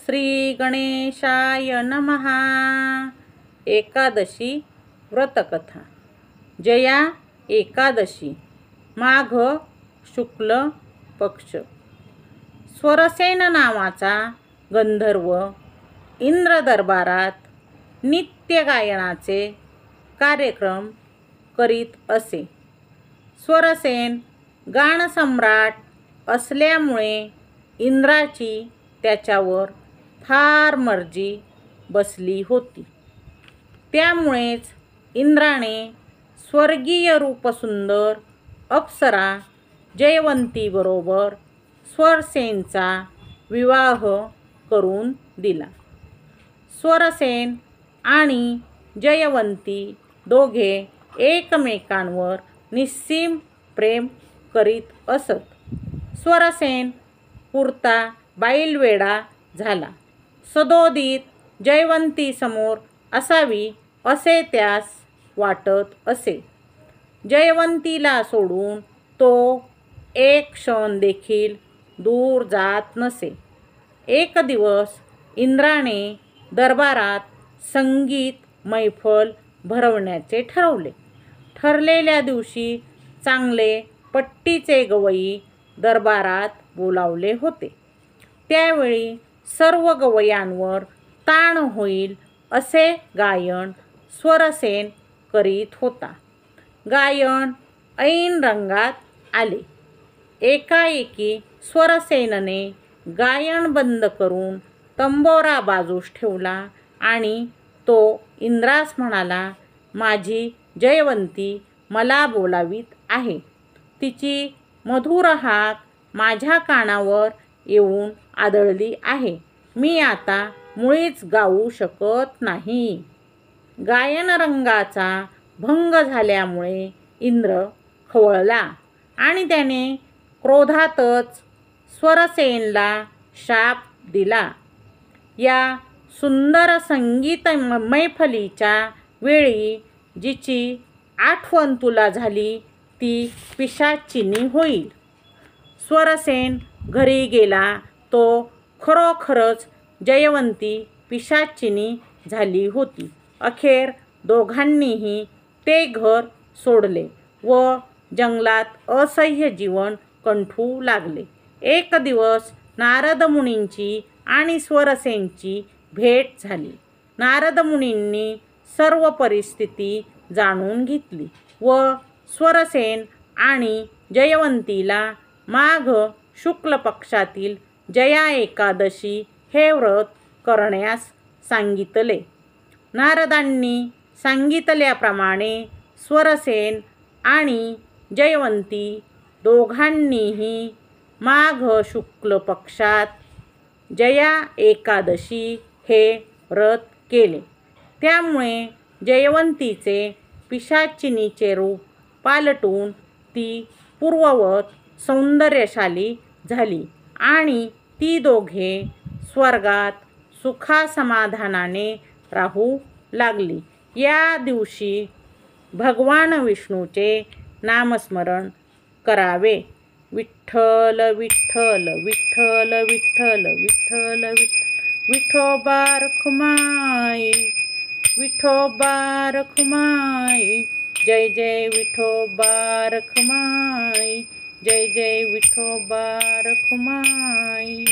श्री गणेशाय नमः। एकादशी व्रतकथा। जया एकादशी, माघ शुक्ल पक्ष। स्वरसेन नावाचा गंधर्व इंद्र दरबारात नित्य गायनाचे कार्यक्रम करीत असे। स्वरसेन गानसम्राट असल्यामुळे इंद्राची त्याच्यावर फार मर्जी बसली होती। त्यामुळेच इंद्राने स्वर्गीय रूपसुंदर अप्सरा जयवंती बरोबर स्वरसेनचा विवाह करून दिला। स्वरसेन आणि जयवंती दोघे एकमेकांवर निस्सीम प्रेम करीत असत। स्वरसेन पुरता बाईलवेडा झाला। सदोदित जयवंती समोर असावी असे त्यास वाटत असे। जयवंतीला सोडून तो एक क्षण देखील दूर जात नसे। एक दिवस इंद्राने दरबारात संगीत मैफल भरवण्याचे ठरवले। ठरलेल्या दिवशी चांगले पट्टीचे गवई दरबारात बोलावले होते। त्यावेळी सर्व गवयांवर ताण होईल असे गायन स्वरसेन करीत होता। गायन ऐन रंगात आले। एकाएकी स्वरसेनने गायन बंद करून तंबोरा बाजूस ठेवला आणि तो इंद्रास म्हणाला, माझी जयवंती मला बोलावीत आहे। तिची मधुर हाक माझ्या कानावर येऊन आदळली आहे। मी आता मुळीच गाऊ शकत नाही। गायनरंगाचा भंग झाल्यामुळे इंद्र खवळला आणि त्याने क्रोधातच स्वरसेनला शाप दिला। या सुंदर संगीत मैफलीच्या वेळी जिची आठवण तुला झाली ती पिशाचिनी होईल। स्वरसेन घरी गेला तो खरोखरच जयवंती पिशाचिनी झाली होती। अखेर दोघांनीही ते घर सोडले व जंगलात असह्य जीवन कंठू लागले। एक दिवस नारद मुनींची आणि स्वरसेनची भेट झाली। नारद मुनींनी सर्व परिस्थिती जाणून घेतली व स्वरसेन आणि जयवंतीला माघ शुक्ल पक्षातील जया एकादशी हे व्रत करण्यास सांगितले। नारदांनी सांगितल्याप्रमाणे स्वरसेन आणि जयवंती दोघांनीही माघ शुक्ल पक्षात जया एकादशी हे व्रत केले। त्यामुळे जयवंतीचे पिशाचिनीचे रूप पालटून ती पूर्ववत सौंदर्यशाली झाली आणि ती दोघे स्वर्गात सुखासमाधानाने राहू लागली। या दिवशी भगवान विष्णूचे नामस्मरण करावे। विठ्ठल विठ्ठल विठ्ठल विठ्ठल विठ्ठल विठ्ठल विठोबा रखुमाई, विठोबा रखुमाई, जय जय विठोबा रखुमाई, जय जय विठोबा रखुमाई।